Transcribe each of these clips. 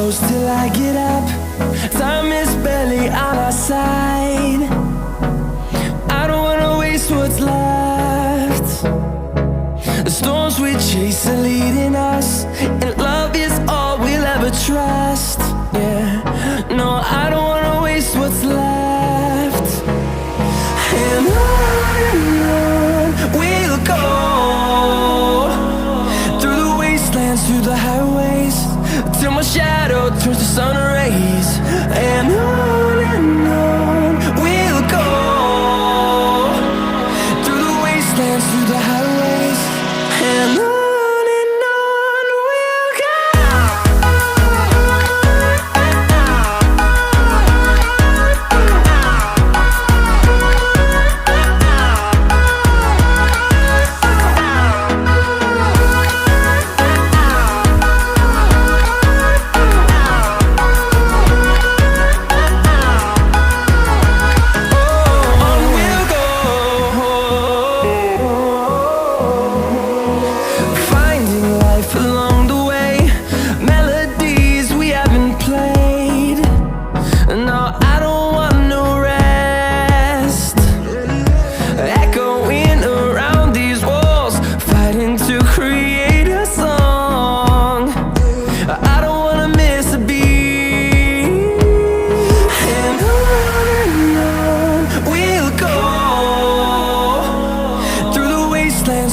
close till I get up. Time is barely on our side. I don't wanna waste what's left. The storms we chase are leading us, and love is all we'll ever trust. Yeah, no, I don't wanna waste what's left. And on we'll go, through the wastelands, through the highways, till my shadow turns to sun rays. And on we'll go, through the wastelands, through the highways, and on.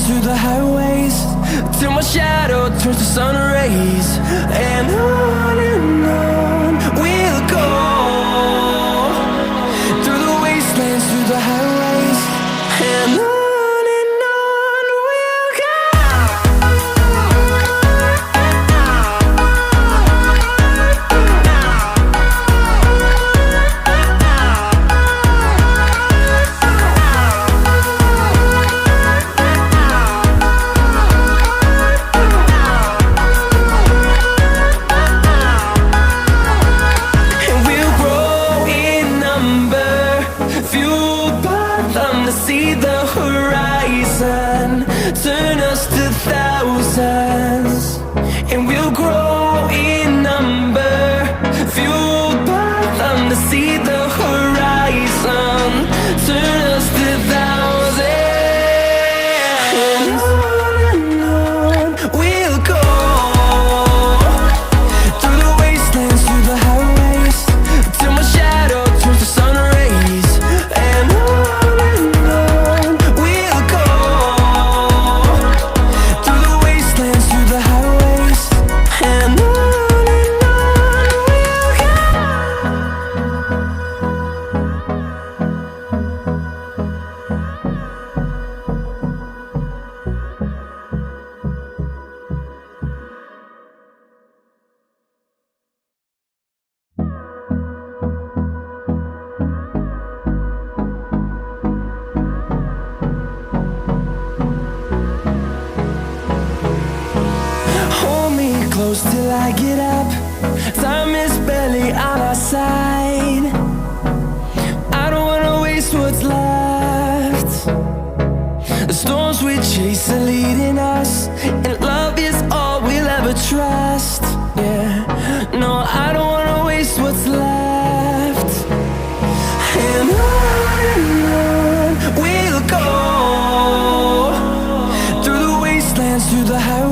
Through the highways, till my shadow turns to sun rays. And on we'll go, through the wastelands, through the highways, and on. See the horizon turn us to thousands, and we'll grow in number, fueled by them to see the horizon turn us to thousands. And on we'll go, through the wastelands, through the highways, till my shadow turns to sun rays. And close till I get up. Time is barely on our side. I don't wanna waste what's left. The storms we chase are leading us, and love is all we'll ever trust. Yeah, no, I don't wanna waste what's left. And on we'll go, through the wastelands, through the highways,